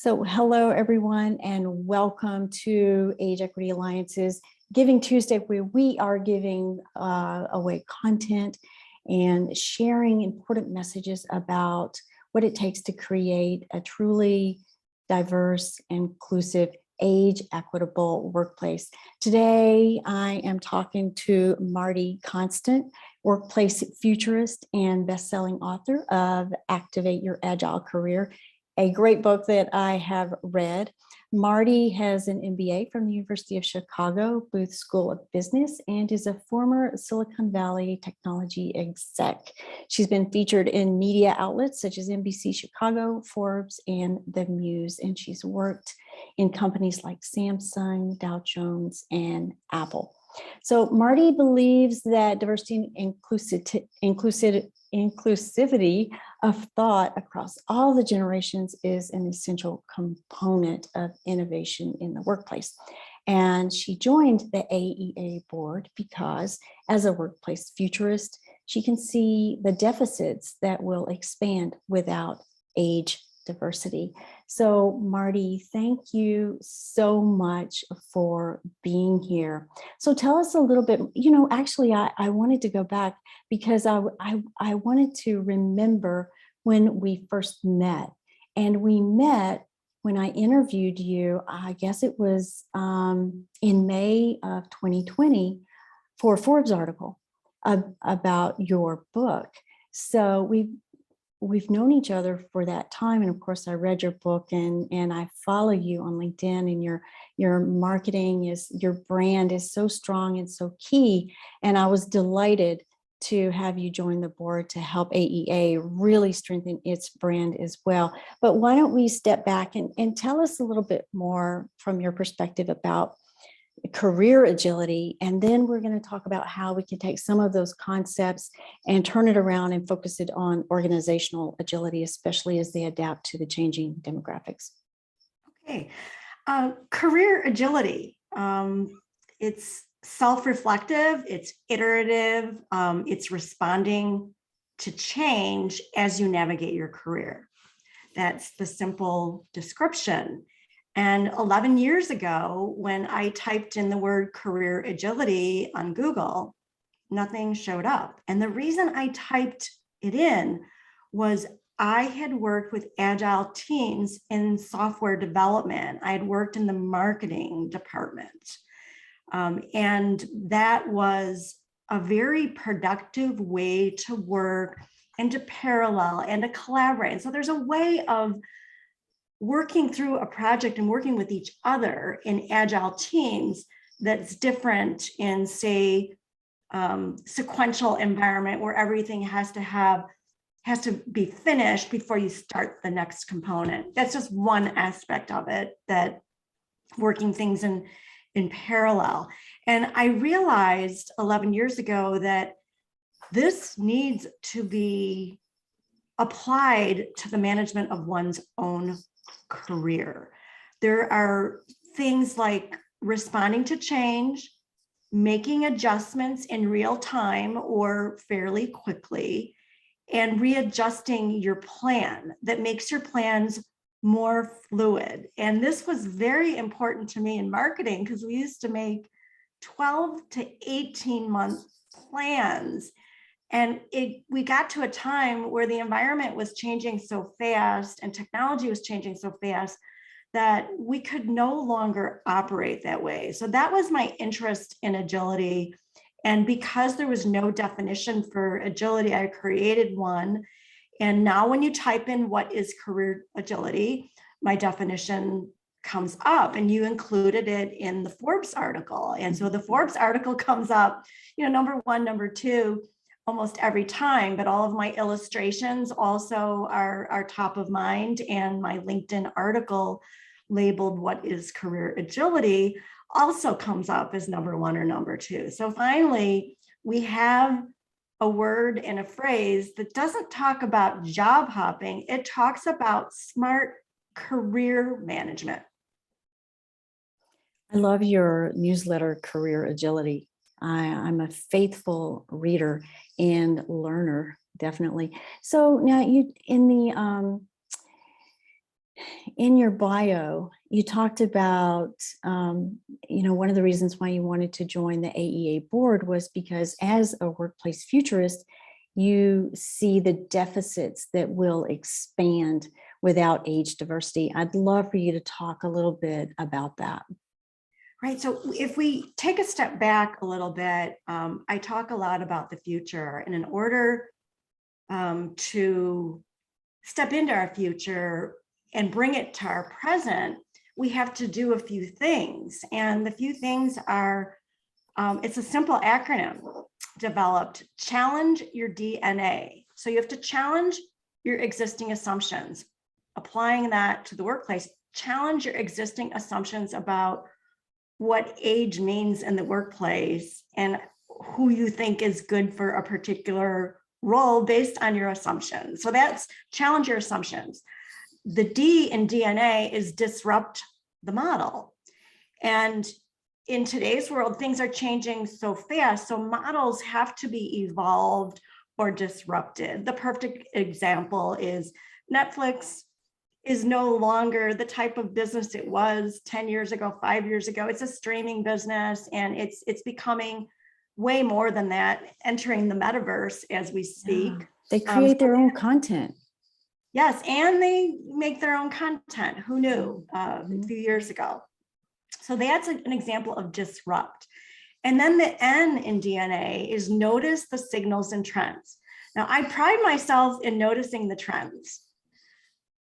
So hello, everyone, and welcome to Age Equity Alliance's Giving Tuesday, where we are giving away content and sharing important messages about what it takes to create a truly diverse, inclusive, age equitable workplace. Today, I am talking to Marti Konstant, workplace futurist and best-selling author of Activate Your Agile Career, a great book that I have read. Marti has an MBA from the University of Chicago Booth School of Business and is a former Silicon Valley technology exec. She's been featured in media outlets such as NBC Chicago, Forbes, and The Muse, and she's worked in companies like Samsung, Dow Jones, and Apple. So Marti believes that diversity and inclusivity of thought across all the generations is an essential component of innovation in the workplace. And she joined the AEA board because, as a workplace futurist, she can see the deficits that will expand without age diversity. So Marti, thank you so much for being here. So tell us a little bit, actually I wanted to go back because I wanted to remember when we first met. And we met when I interviewed you, I guess it was in May of 2020 for a Forbes article about your book. So we've known each other for that time. And of course, I read your book and I follow you on LinkedIn, and your marketing your brand is so strong and so key. And I was delighted to have you join the board to help AEA really strengthen its brand as well. But why don't we step back and tell us a little bit more from your perspective about career agility, and then we're going to talk about how we can take some of those concepts and turn it around and focus it on organizational agility, especially as they adapt to the changing demographics. Okay, career agility. It's self-reflective, it's iterative, it's responding to change as you navigate your career. That's the simple description. And 11 years ago, when I typed in the word career agility on Google, nothing showed up. And the reason I typed it in was I had worked with agile teams in software development. I had worked in the marketing department. And that was a very productive way to work and to parallel and to collaborate. And so there's a way of working through a project and working with each other in agile teams that's different in, say, sequential environment where everything has to be finished before you start the next component. That's just one aspect of it, that working things in parallel. And I realized 11 years ago that this needs to be applied to the management of one's own career. There are things like responding to change, making adjustments in real time or fairly quickly, and readjusting your plan that makes your plans more fluid. And this was very important to me in marketing because we used to make 12 to 18 month plans. And we got to a time where the environment was changing so fast and technology was changing so fast that we could no longer operate that way. So that was my interest in agility. And because there was no definition for agility, I created one. And now when you type in what is career agility, my definition comes up, and you included it in the Forbes article. And so the Forbes article comes up, number one, number two, almost every time, but all of my illustrations also are top of mind, and my LinkedIn article labeled "What is Career Agility" also comes up as number one or number two. So finally, we have a word and a phrase that doesn't talk about job hopping, it talks about smart career management. I love your newsletter, Career Agility. I'm a faithful reader and learner, definitely. So now you in your bio, you talked about, one of the reasons why you wanted to join the AEA board was because as a workplace futurist, you see the deficits that will expand without age diversity. I'd love for you to talk a little bit about that. Right. So if we take a step back a little bit, I talk a lot about the future, and in order to step into our future and bring it to our present, we have to do a few things. And the few things are, it's a simple acronym developed: challenge your DNA. So you have to challenge your existing assumptions. Applying that to the workplace, challenge your existing assumptions about what age means in the workplace and who you think is good for a particular role based on your assumptions. So that's challenge your assumptions. The D in DNA is disrupt the model. And in today's world, things are changing so fast. So models have to be evolved or disrupted. The perfect example is Netflix is no longer the type of business it was 10 years ago, 5 years ago. It's a streaming business, and it's becoming way more than that, entering the metaverse as we speak. Yeah. They create their own content. Yes, and they make their own content. Who knew a few years ago? So that's an example of disrupt. And then the N in DNA is notice the signals and trends. Now, I pride myself in noticing the trends.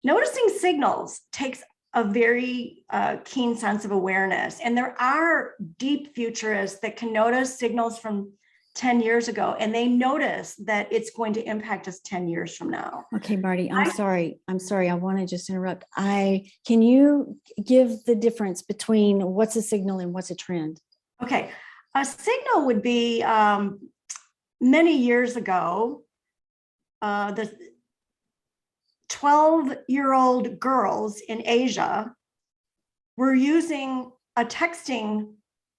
Noticing signals takes a very keen sense of awareness. And there are deep futurists that can notice signals from 10 years ago, and they notice that it's going to impact us 10 years from now. Okay, Marti, I'm sorry. I want to just interrupt. Can you give the difference between what's a signal and what's a trend? Okay, a signal would be many years ago, the 12-year-old girls in Asia were using a texting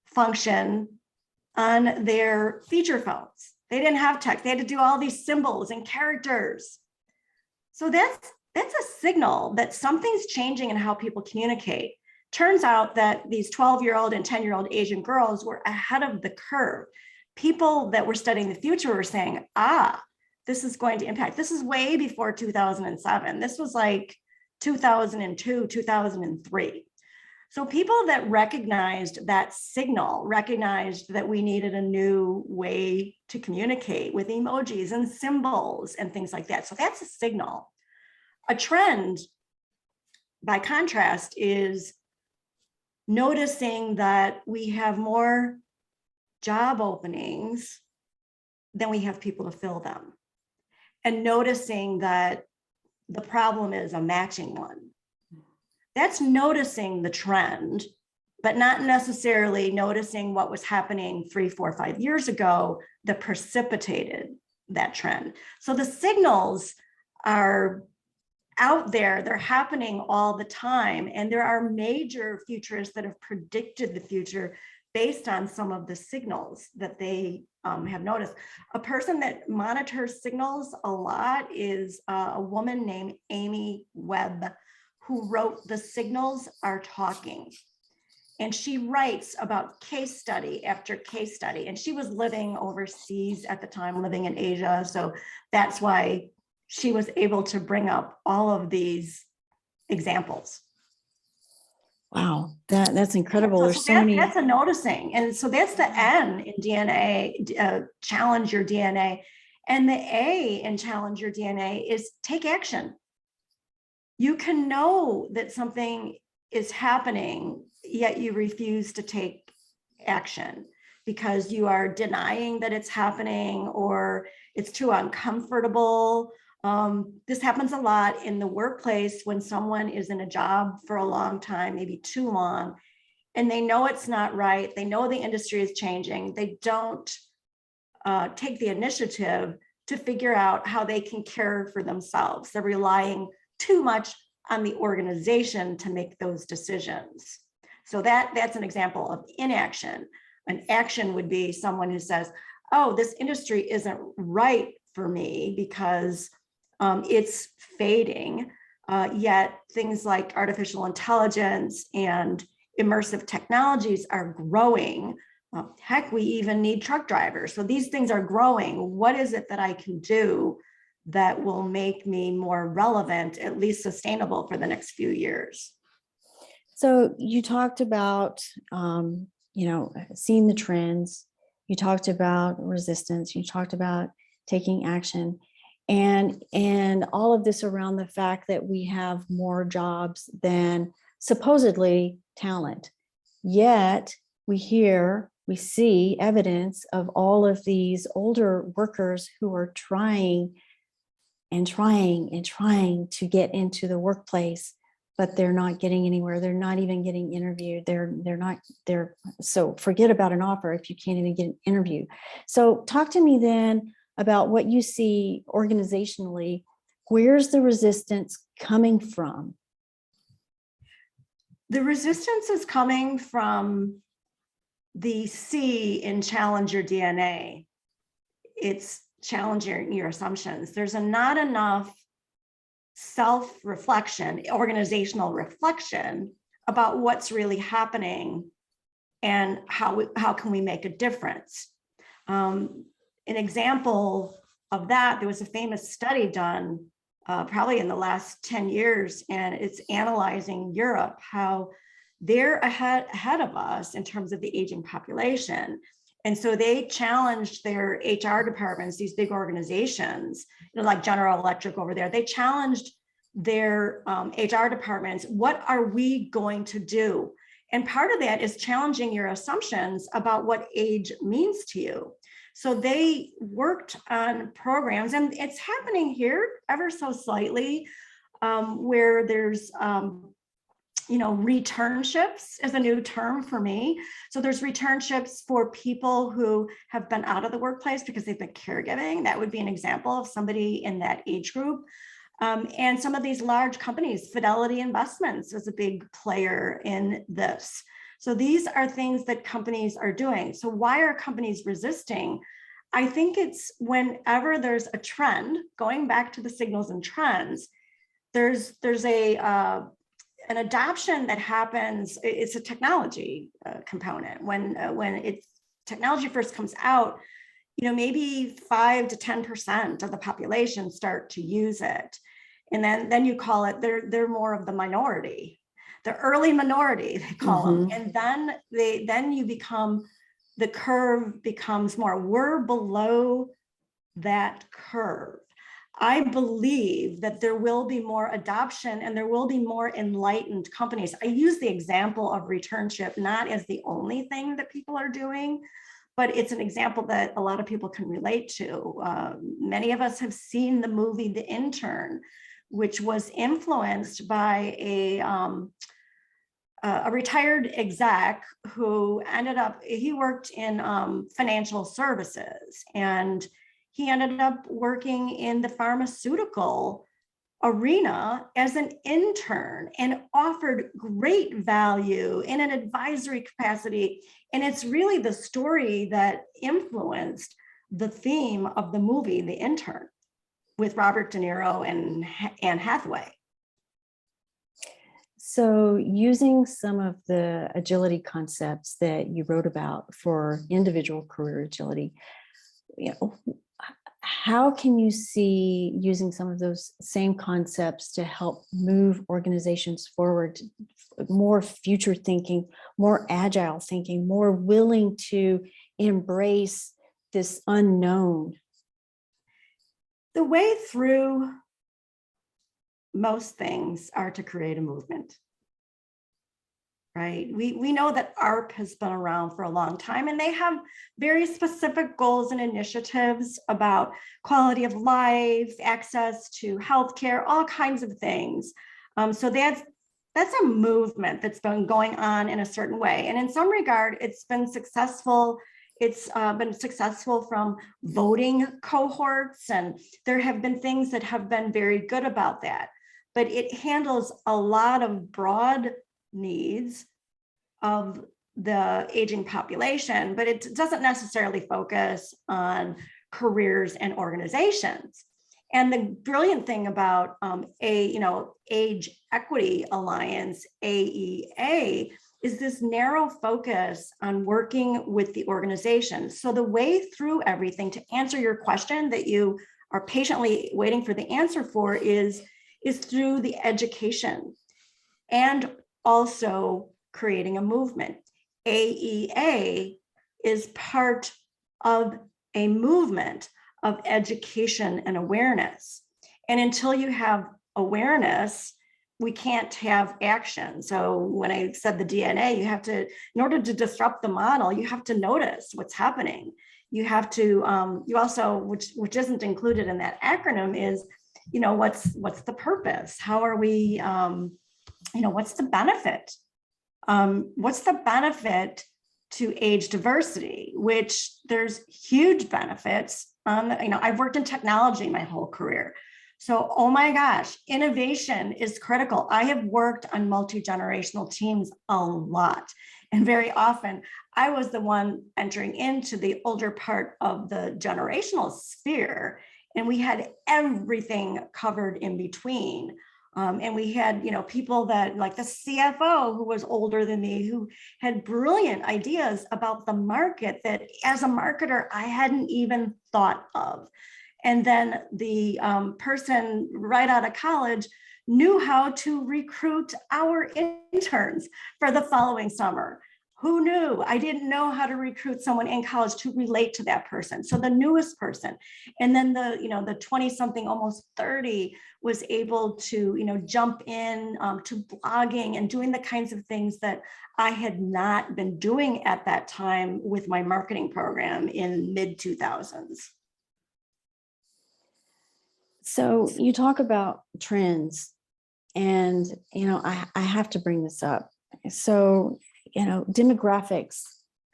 function on their feature phones. They didn't have text. They had to do all these symbols and characters. So that's a signal that something's changing in how people communicate. Turns out that these 12-year-old and 10-year-old Asian girls were ahead of the curve. People that were studying the future were saying, this is going to impact. This is way before 2007. This was like 2002, 2003. So people that recognized that signal, recognized that we needed a new way to communicate with emojis and symbols and things like that. So that's a signal. A trend, by contrast, is noticing that we have more job openings than we have people to fill them. And noticing that the problem is a matching one. That's noticing the trend, but not necessarily noticing what was happening 3, 4, 5 years ago that precipitated that trend. So the signals are out there, they're happening all the time. And there are major futurists that have predicted the future based on some of the signals that they have noticed. A person that monitors signals a lot is a woman named Amy Webb, who wrote The Signals Are Talking. And she writes about case study after case study. And she was living overseas at the time, living in Asia. So that's why she was able to bring up all of these examples. Wow, that's incredible. There's so many. many. That's a noticing. And so that's the N in DNA, challenge your DNA. And the A in challenge your DNA is take action. You can know that something is happening, yet you refuse to take action because you are denying that it's happening or it's too uncomfortable. This happens a lot in the workplace when someone is in a job for a long time, maybe too long, and they know it's not right. They know the industry is changing. They don't take the initiative to figure out how they can care for themselves. They're relying too much on the organization to make those decisions. So that's an example of inaction. An action would be someone who says, oh, this industry isn't right for me because it's fading. Yet things like artificial intelligence and immersive technologies are growing. Heck, we even need truck drivers. So these things are growing. What is it that I can do that will make me more relevant, at least sustainable for the next few years? So you talked about, seeing the trends. You talked about resistance. You talked about taking action, and all of this around the fact that we have more jobs than supposedly talent. Yet we see evidence of all of these older workers who are trying to get into the workplace, but they're not getting anywhere. They're not even getting interviewed. So forget about an offer if you can't even get an interview. So talk to me then about what you see organizationally. Where's the resistance coming from? The resistance is coming from the C in challenge your DNA. It's challenging your assumptions. There's not enough self-reflection, organizational reflection about what's really happening and how can we make a difference. An example of that, there was a famous study done probably in the last 10 years, and it's analyzing Europe, how they're ahead of us in terms of the aging population. And so they challenged their HR departments, these big organizations, like General Electric over there. They challenged their HR departments. What are we going to do? And part of that is challenging your assumptions about what age means to you. So they worked on programs, and it's happening here ever so slightly, where there's returnships is a new term for me. So there's returnships for people who have been out of the workplace because they've been caregiving. That would be an example of somebody in that age group. And some of these large companies, Fidelity Investments is a big player in this. So these are things that companies are doing. So why are companies resisting? I think it's whenever there's a trend, going back to the signals and trends, there's an adoption that happens. It's a technology component. When technology first comes out, maybe 5 to 10% of the population start to use it, and then you call it they're more of the minority, the early minority they call them, and then you become, the curve becomes more. We're below that curve. I believe that there will be more adoption and there will be more enlightened companies. I use the example of returnship not as the only thing that people are doing, but it's an example that a lot of people can relate to. Many of us have seen the movie The Intern, which was influenced by a retired exec who he worked in financial services, and he ended up working in the pharmaceutical arena as an intern and offered great value in an advisory capacity. And it's really the story that influenced the theme of the movie, The Intern, with Robert De Niro and Anne Hathaway. So using some of the agility concepts that you wrote about for individual career agility, how can you see using some of those same concepts to help move organizations forward, more future thinking, more agile thinking, more willing to embrace this unknown? The way through most things are to create a movement, right? We know that AARP has been around for a long time, and they have very specific goals and initiatives about quality of life, access to healthcare, all kinds of things. So that's a movement that's been going on in a certain way. And in some regard, it's been successful. It's been successful from voting cohorts, and there have been things that have been very good about that. But it handles a lot of broad needs of the aging population, but it doesn't necessarily focus on careers and organizations. And the brilliant thing about Age Equity Alliance, AEA, is this narrow focus on working with the organization. So the way through everything, to answer your question that you are patiently waiting for the answer for, is through the education and also creating a movement. AEA is part of a movement of education and awareness. And until you have awareness, we can't have action. So when I said the DNA, you have to, in order to disrupt the model, you have to notice what's happening. You have to, you also, which isn't included in that acronym, is, what's the purpose? How are we, what's the benefit? What's the benefit to age diversity, which there's huge benefits. I've worked in technology my whole career. So, oh my gosh, innovation is critical. I have worked on multi-generational teams a lot. And very often I was the one entering into the older part of the generational sphere. And we had everything covered in between. And we had, people that, like the CFO, who was older than me, who had brilliant ideas about the market that as a marketer, I hadn't even thought of. And then the person right out of college knew how to recruit our interns for the following summer. Who knew? I didn't know how to recruit someone in college to relate to that person. So the newest person, and then the 20 something, almost 30, was able to, jump in to blogging and doing the kinds of things that I had not been doing at that time with my marketing program in mid 2000s. So you talk about trends, and, I have to bring this up. So, demographics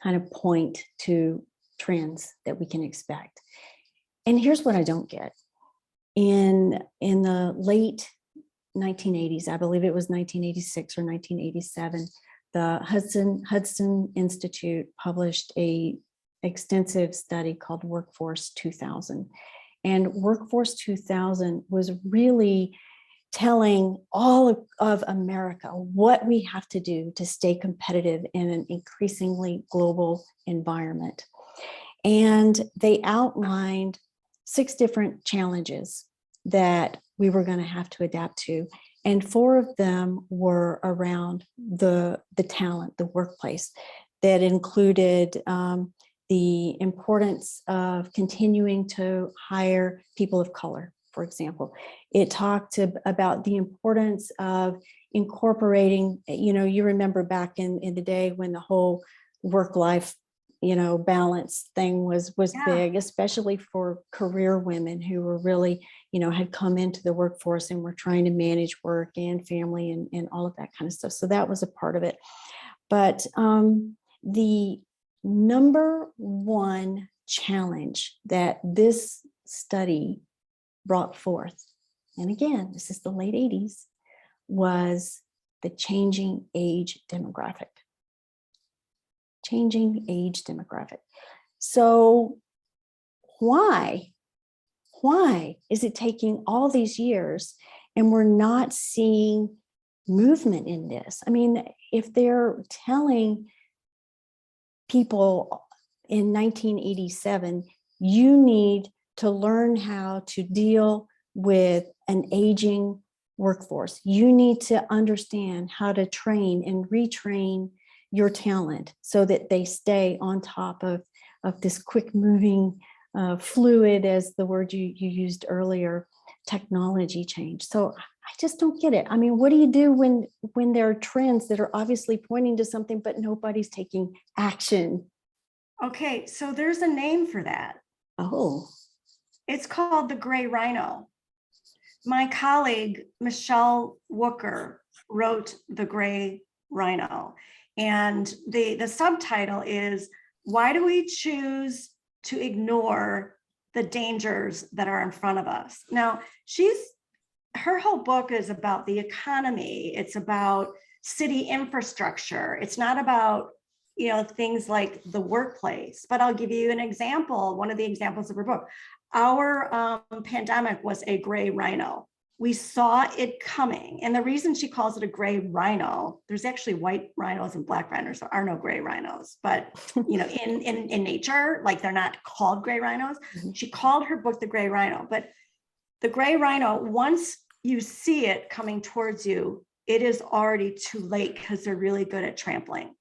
kind of point to trends that we can expect. And here's what I don't get. In the late 1980s, I believe it was 1986 or 1987, the Hudson Institute published a extensive study called Workforce 2000. And Workforce 2000 was really telling all of America what we have to do to stay competitive in an increasingly global environment. And they outlined 6 different challenges that we were going to have to adapt to. And 4 of them were around the talent, the workplace, that included the importance of continuing to hire people of color, for example. It talked about the importance of incorporating, you remember back in the day when the whole work-life, balance thing was big, especially for career women who were really, had come into the workforce and were trying to manage work and family and all of that kind of stuff. So that was a part of it. But the number one challenge that this study brought forth, and again, this is the late 80s, was the changing age demographic. Changing age demographic. So why is it taking all these years and we're not seeing movement in this? I mean, if they're telling people in 1987, you need to learn how to deal with an aging workforce. You need to understand how to train and retrain your talent so that they stay on top of this quick moving, fluid, as the word you used earlier, technology change. So I just don't get it. I mean, what do you do when there are trends that are obviously pointing to something, but nobody's taking action? Okay, so there's a name for that. Oh. It's called the gray rhino. My colleague, Michelle Wooker, wrote The Gray Rhino. And the subtitle is, why do we choose to ignore the dangers that are in front of us? Now, her whole book is about the economy. It's about city infrastructure. It's not about things like the workplace. But I'll give you an example, one of the examples of her book. our pandemic was a gray rhino. We saw it coming. And the reason she calls it a gray rhino, there's actually white rhinos and black rhinos. There are no gray rhinos, but in nature, like they're not called gray rhinos. She called her book The Gray Rhino, but the gray rhino, once you see it coming towards you, it is already too late because they're really good at trampling.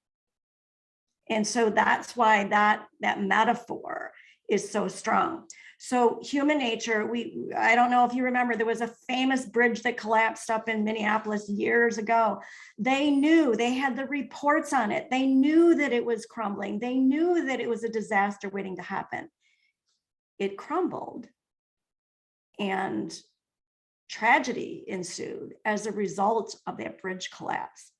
And so that's why that metaphor is so strong. So human nature, I don't know if you remember, there was a famous bridge that collapsed up in Minneapolis years ago. They knew, they had the reports on it. They knew that it was crumbling. They knew that it was a disaster waiting to happen. It crumbled and tragedy ensued as a result of that bridge collapse.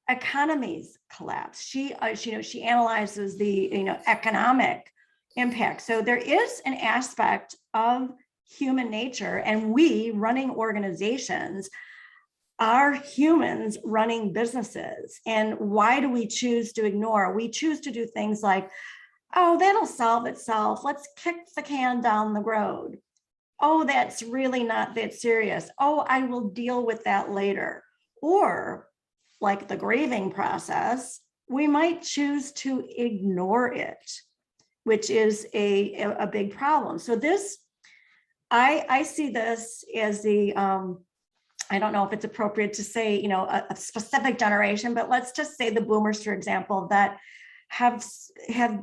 Economies collapse. She analyzes the economic impact. So there is an aspect of human nature, and we running organizations are humans running businesses. And why do we choose to ignore? We choose to do things like, oh, that'll solve itself. Let's kick the can down the road. Oh, that's really not that serious. Oh, I will deal with that later. Or like the grieving process, we might choose to ignore it, which is a big problem. So this, I see this as the, I don't know if it's appropriate to say, a specific generation, but let's just say the boomers, for example, that have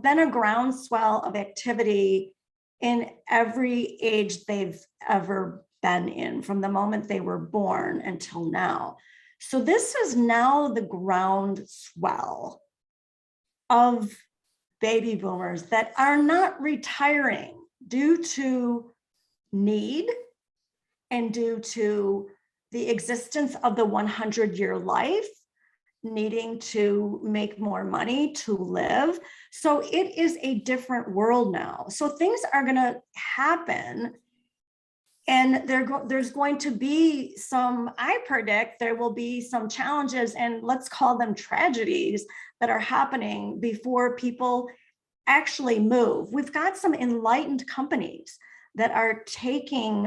been a groundswell of activity in every age they've ever been in, from the moment they were born until now. So this is now the groundswell of baby boomers that are not retiring due to need and due to the existence of the 100-year life, needing to make more money to live. So it is a different world now. So things are going to happen, and there's going to be some, I predict there will be some challenges, and let's call them tragedies, that are happening before people actually move. We've got some enlightened companies that are taking,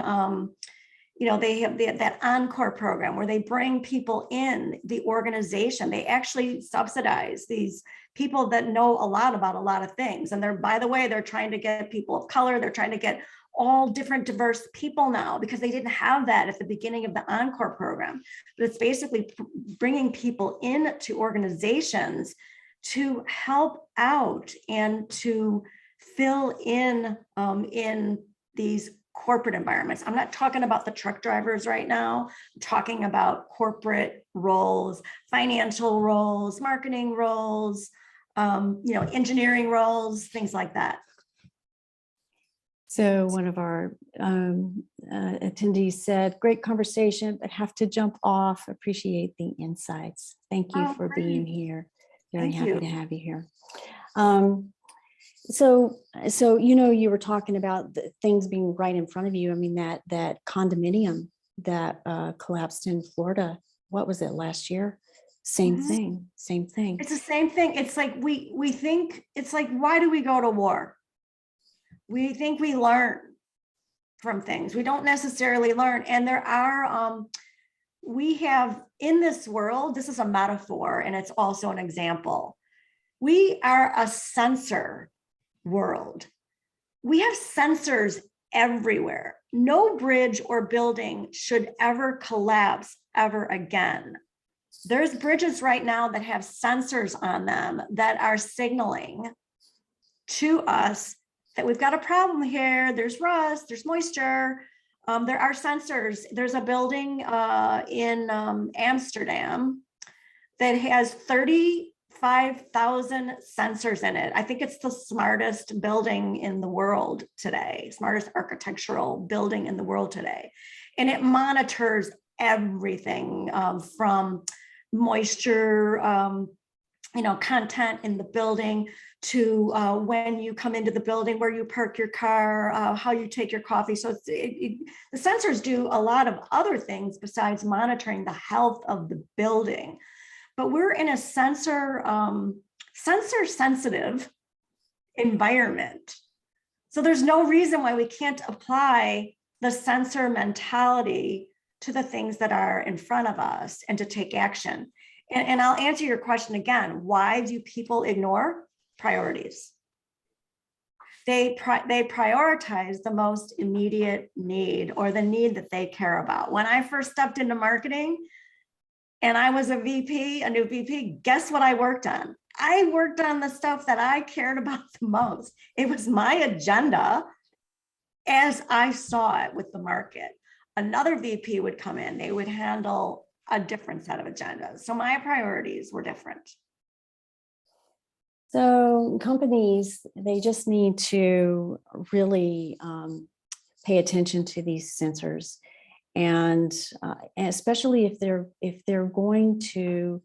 they have that Encore program where they bring people in the organization. They actually subsidize these people that know a lot about a lot of things. And by the way, they're trying to get people of color. They're trying to get all different diverse people now, because they didn't have that at the beginning of the Encore program. But it's basically bringing people into organizations to help out and to fill in these corporate environments. I'm not talking about the truck drivers right now. I'm talking about corporate roles, financial roles, marketing roles, engineering roles, things like that. So one of our attendees said, great conversation, but have to jump off. Appreciate the insights. Thank you for being here. Very happy to have you here. So you were talking about the things being right in front of you. I mean, that condominium that collapsed in Florida, what was it, last year? Same thing. It's the same thing. It's like we think, it's like, why do we go to war? We think we learn from things. We don't necessarily learn. And there are, we have in this world, this is a metaphor and it's also an example. We are a sensor world. We have sensors everywhere. No bridge or building should ever collapse ever again. There's bridges right now that have sensors on them that are signaling to us that we've got a problem here. There's rust, there's moisture. There are sensors. There's a building in Amsterdam that has 35,000 sensors in it. I think it's the smartest building in the world today, smartest architectural building in the world today. And it monitors everything from moisture, content in the building, to when you come into the building, where you park your car, how you take your coffee. So the sensors do a lot of other things besides monitoring the health of the building. But we're in a sensor sensitive environment. So there's no reason why we can't apply the sensor mentality to the things that are in front of us and to take action. And I'll answer your question again. Why do people ignore priorities? They prioritize the most immediate need or the need that they care about. When I first stepped into marketing and I was a new VP, guess what I worked on? I worked on the stuff that I cared about the most. It was my agenda as I saw it with the market. Another VP would come in, they would handle a different set of agendas. So my priorities were different. So companies, they just need to really pay attention to these sensors, and especially if they're going to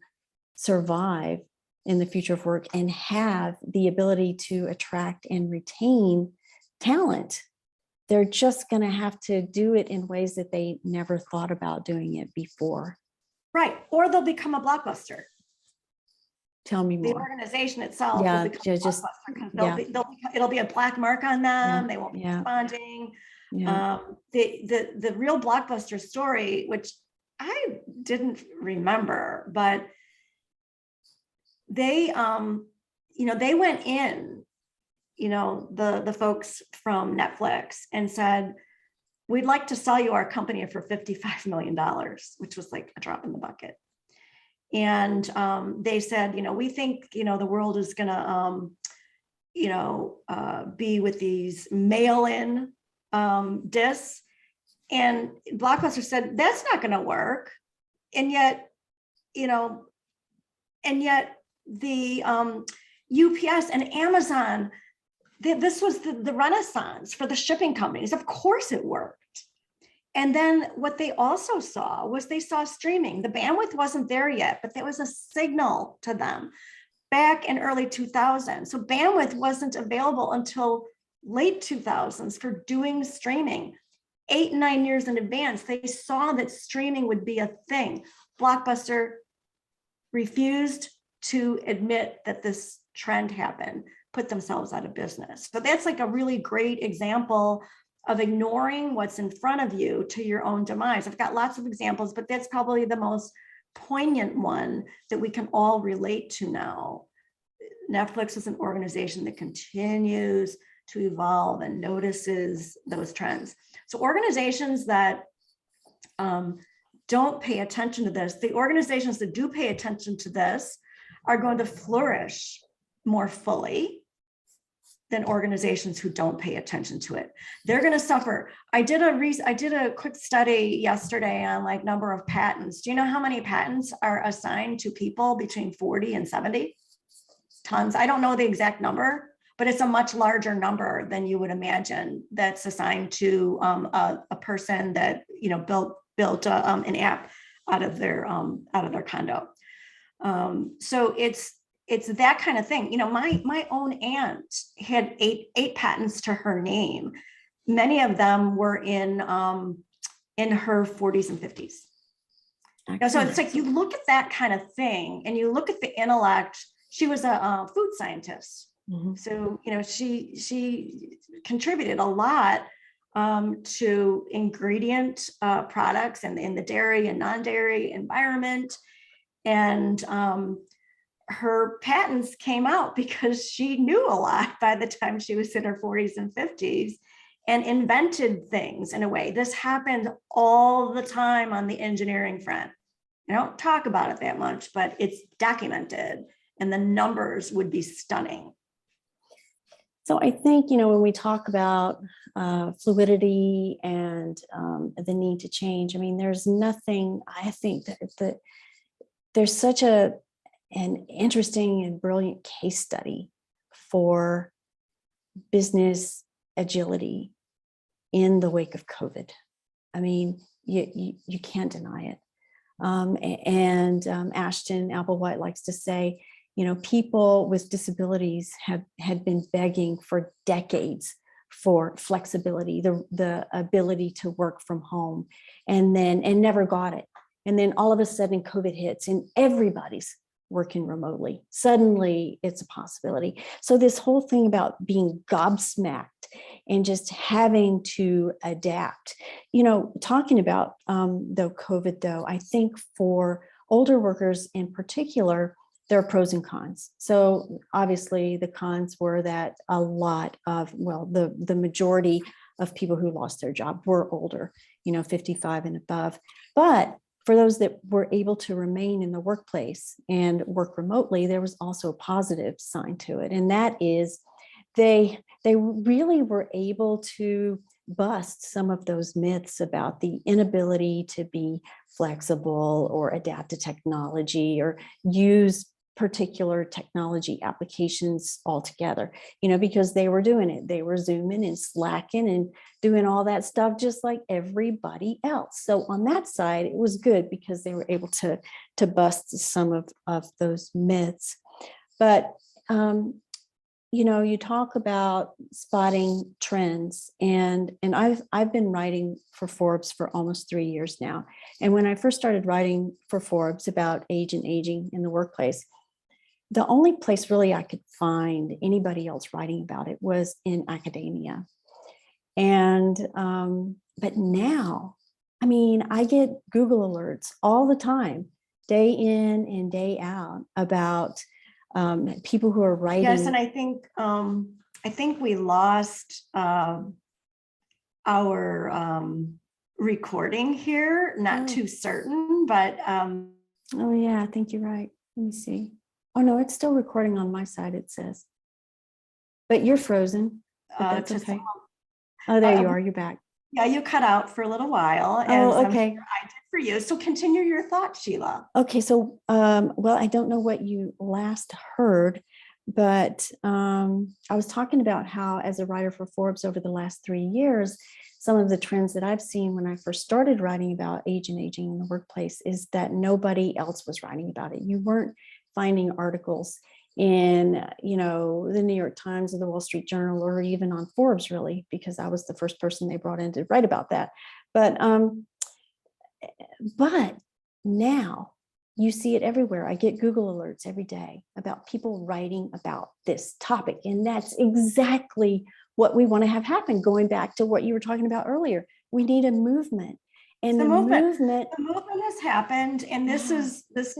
survive in the future of work and have the ability to attract and retain talent. They're just going to have to do it in ways that they never thought about doing it before. Right, or they'll become a blockbuster. Tell me more. The organization itself Yeah, will become just it'll be a black mark on them. Yeah, They won't be yeah. responding. Yeah. The real blockbuster story, which I didn't remember, but they they went in, the folks from Netflix and said, we'd like to sell you our company for $55 million, which was like a drop in the bucket. And they said, we think, the world is going to, be with these mail-in discs. And Blockbuster said, that's not going to work. And yet, the UPS and Amazon, this was the renaissance for the shipping companies. Of course it worked. And then what they also saw was they saw streaming. The bandwidth wasn't there yet, but there was a signal to them back in early 2000s. So bandwidth wasn't available until late 2000s for doing streaming. 8, 9 years in advance, they saw that streaming would be a thing. Blockbuster refused to admit that this trend happened, put themselves out of business. So that's like a really great example of ignoring what's in front of you to your own demise. I've got lots of examples, but that's probably the most poignant one that we can all relate to now. Netflix is an organization that continues to evolve and notices those trends. So organizations that don't pay attention to this, the organizations that do pay attention to this are going to flourish more fully than organizations who don't pay attention to it. They're going to suffer. I did a quick study yesterday on like number of patents. Do you know how many patents are assigned to people between 40 and 70? Tons. I don't know the exact number, but it's a much larger number than you would imagine that's assigned to a person that built an app out of their condo. So it's that kind of thing. My own aunt had eight patents to her name. Many of them were in her 40s and 50s. So it's like you look at that kind of thing and you look at the intellect. She was a food scientist. Mm-hmm. So, she contributed a lot to ingredient products and in the dairy and non-dairy environment. And her patents came out because she knew a lot by the time she was in her 40s and 50s and invented things in a way. This happened all the time on the engineering front. I don't talk about it that much, but it's documented and the numbers would be stunning. So I think, when we talk about fluidity and the need to change, there's nothing, I think that there's such an interesting and brilliant case study for business agility in the wake of COVID. You can't deny it. And Ashton Applewhite likes to say, people with disabilities had been begging for decades for flexibility, the ability to work from home, and never got it. And then all of a sudden COVID hits and everybody's working remotely. Suddenly it's a possibility. So this whole thing about being gobsmacked and just having to adapt, talking about though COVID though, I think for older workers in particular, there are pros and cons. So obviously the cons were that a lot of, the majority of people who lost their job were older, 55 and above. But for those that were able to remain in the workplace and work remotely, there was also a positive sign to it. And that is they really were able to bust some of those myths about the inability to be flexible or adapt to technology or use particular technology applications altogether, because they were doing it. They were Zooming and Slacking and doing all that stuff just like everybody else. So on that side, it was good because they were able to bust some of those myths. But you talk about spotting trends, and I've been writing for Forbes for almost 3 years now. And when I first started writing for Forbes about age and aging in the workplace, the only place really I could find anybody else writing about it was in academia. And but now, I get Google alerts all the time, day in and day out, about people who are writing. Yes, and I think we lost our recording here. Not too certain, but oh yeah, I think you're right. Let me see. Oh no, it's still recording on my side, it says. But you're frozen. But that's okay. Oh, there you are. You're back. Yeah, you cut out for a little while. Oh, okay. I'm sure I did for you. So continue your thought, Sheila. Okay, so I don't know what you last heard, but I was talking about how, as a writer for Forbes over the last 3 years, some of the trends that I've seen when I first started writing about age and aging in the workplace is that nobody else was writing about it. You weren't finding articles in, the New York Times or the Wall Street Journal or even on Forbes, really, because I was the first person they brought in to write about that. But now you see it everywhere. I get Google alerts every day about people writing about this topic. And that's exactly what we want to have happen. Going back to what you were talking about earlier, we need a movement. And the movement has happened. And this is this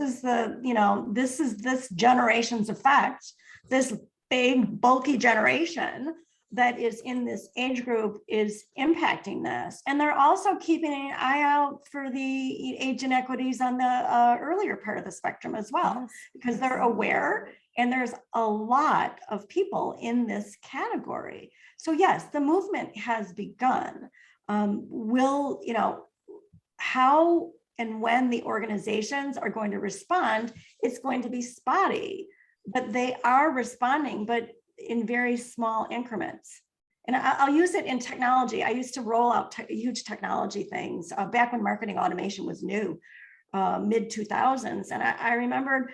generation's effect, this big bulky generation that is in this age group is impacting this. And they're also keeping an eye out for the age inequities on the earlier part of the spectrum as well, because they're aware, and there's a lot of people in this category. So yes, the movement has begun. How and when the organizations are going to respond, it's going to be spotty, but they are responding, but in very small increments. And I'll use it in technology. I used to roll out huge technology things back when marketing automation was new, mid 2000s. And I remembered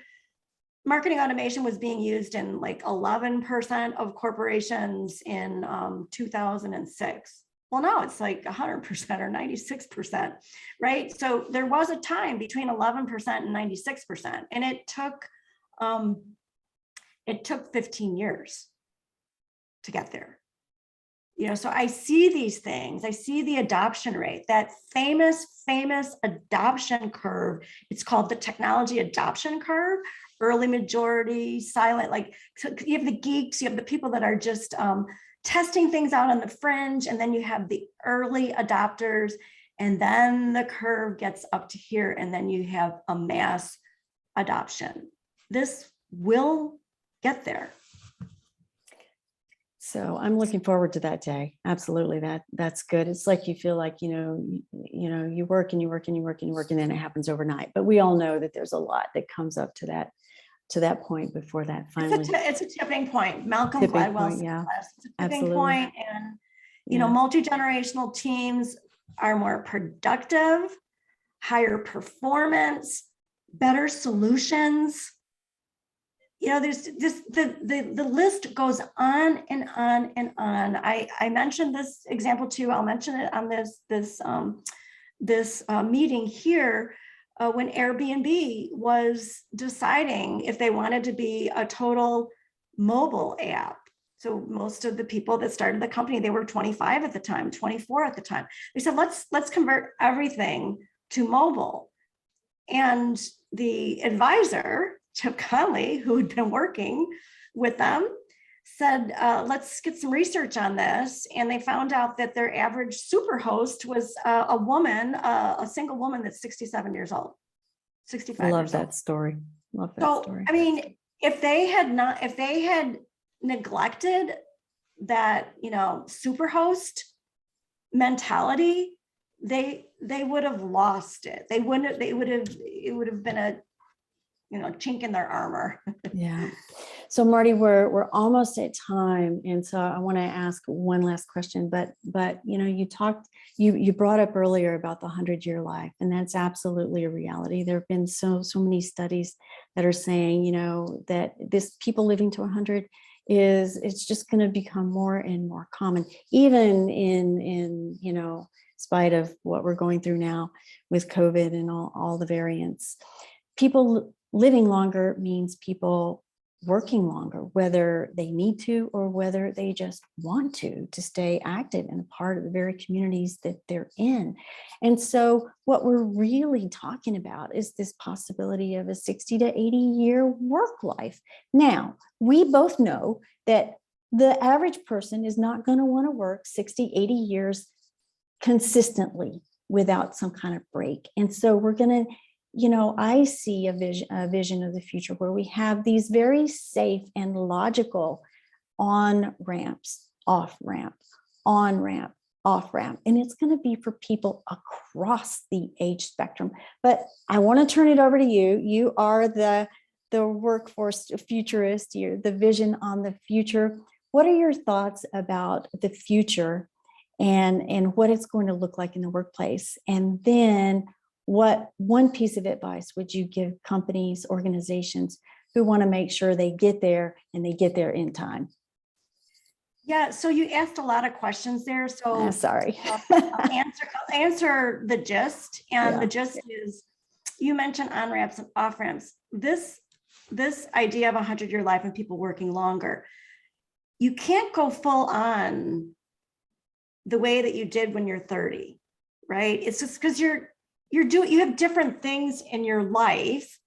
marketing automation was being used in like 11% of corporations in 2006. Well, now it's like 100% or 96%, right? So there was a time between 11% and 96%, and it took 15 years to get there. So I see these things. I see the adoption rate, that famous adoption curve. It's called the technology adoption curve. Early majority, silent, so you have the geeks, you have the people that are just testing things out on the fringe, and then you have the early adopters, and then the curve gets up to here, and then you have a mass adoption. This will get there. So I'm looking forward to that day. Absolutely. That's good. It's like you feel like, you work and you work and you work and you work, and then it happens overnight. But we all know that there's a lot that comes up to that point before that finally. It's a tipping point. Malcolm Gladwell said it's a tipping point. And multi-generational teams are more productive, higher performance, better solutions. There's this, the list goes on and on and on. I mentioned this example too. I'll mention it on this meeting here. when Airbnb was deciding if they wanted to be a total mobile app. So most of the people that started the company, they were 25 at the time, 24 at the time. They said, let's convert everything to mobile. And the advisor, Chip Conley, who had been working with them, said, let's get some research on this. And they found out that their average super host was a woman, a single woman that's 67 years old, 65 Love years that old. story. Love that So, story. I mean, if they had neglected that, super host mentality, they would have lost it. It would have been a, chink in their armor. Yeah. So Marty, we're almost at time. And so I want to ask one last question, but you brought up earlier about the 100-year life, and that's absolutely a reality. There have been so many studies that are saying, that this people living to 100 it's just going to become more and more common, even in spite of what we're going through now with COVID and all the variants. People living longer means people working longer, whether they need to or whether they just want to stay active and a part of the very communities that they're in. And so what we're really talking about is this possibility of a 60 to 80-year work life. Now, we both know that the average person is not going to want to work 60, 80 years consistently without some kind of break. And so we're going to, I see a vision of the future where we have these very safe and logical on ramps, off ramp, on ramp, off ramp. And it's going to be for people across the age spectrum. But I want to turn it over to you. You are the workforce futurist, you're the vision on the future. What are your thoughts about the future and what it's going to look like in the workplace? And then what one piece of advice would you give companies, organizations who want to make sure they get there and they get there in time? Yeah, so you asked a lot of questions there. So sorry. I'll answer the gist. And Yeah. the gist is, you mentioned on ramps and off ramps. This idea of 100-year life and people working longer, you can't go full on the way that you did when you're 30, right? It's just because you have different things in your life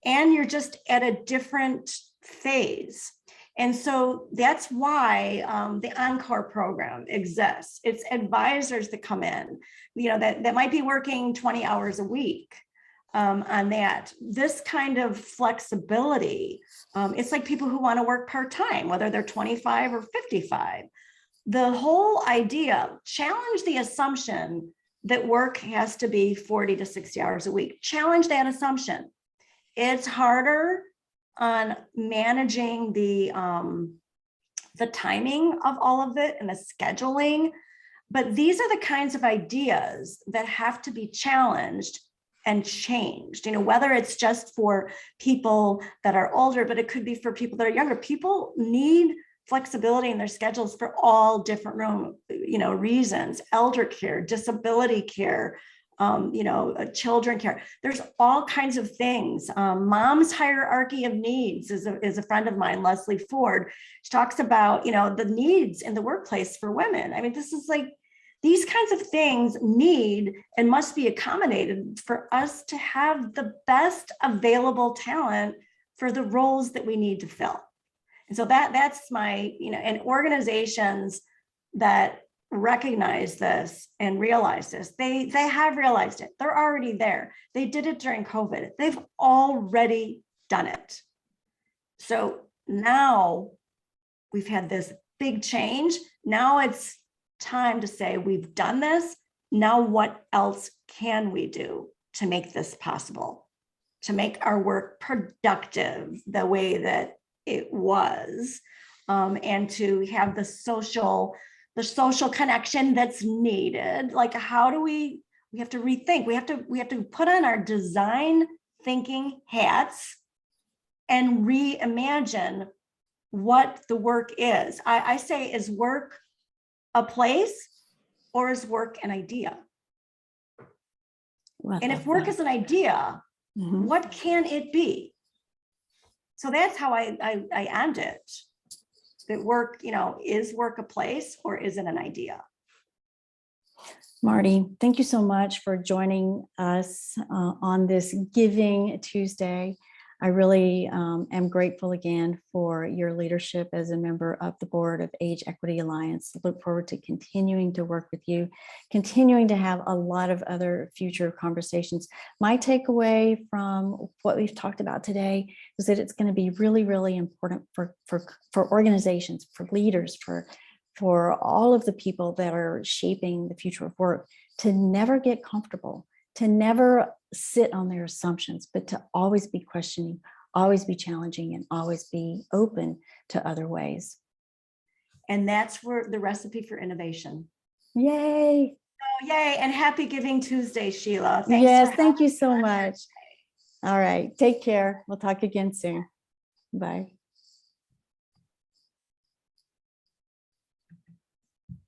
and you're just at a different phase. And so that's why the Encore program exists. It's advisors that come in, that might be working 20 hours a week on that. This kind of flexibility, it's like people who want to work part-time, whether they're 25 or 55. The whole idea, challenge the assumption that work has to be 40 to 60 hours a week. Challenge that assumption. It's harder on managing the timing of all of it and the scheduling, but these are the kinds of ideas that have to be challenged and changed, whether it's just for people that are older, but it could be for people that are younger. People need flexibility in their schedules for all different reasons: elder care, disability care, children care. There's all kinds of things. Mom's hierarchy of needs is a friend of mine, Leslie Ford. She talks about, the needs in the workplace for women. I mean, this is like, these kinds of things need and must be accommodated for us to have the best available talent for the roles that we need to fill. And so that's my, and organizations that recognize this and realize this, they have realized it. They're already there. They did it during COVID. They've already done it. So now we've had this big change. Now it's time to say, we've done this. Now what else can we do to make this possible, to make our work productive the way that it was, and to have the social connection that's needed? Like, how do we have to rethink, we have to put on our design thinking hats and reimagine what the work is. I say, is work a place or is work an idea? Well, And if work is an idea, Mhm. what can it be? So that's how I end it. That work, is work a place or is it an idea? Marty, thank you so much for joining us on this Giving Tuesday. I really am grateful again for your leadership as a member of the board of Age Equity Alliance. Look forward to continuing to work with you, continuing to have a lot of other future conversations. My takeaway from what we've talked about today is that it's going to be really, really important for organizations, for leaders, for all of the people that are shaping the future of work to never get comfortable, to never sit on their assumptions, but to always be questioning, always be challenging, and always be open to other ways. And that's where the recipe for innovation. Yay. Oh, yay. And happy Giving Tuesday, Sheila. Thanks. Yes, thank you so much. All right, take care. We'll talk again soon. Bye.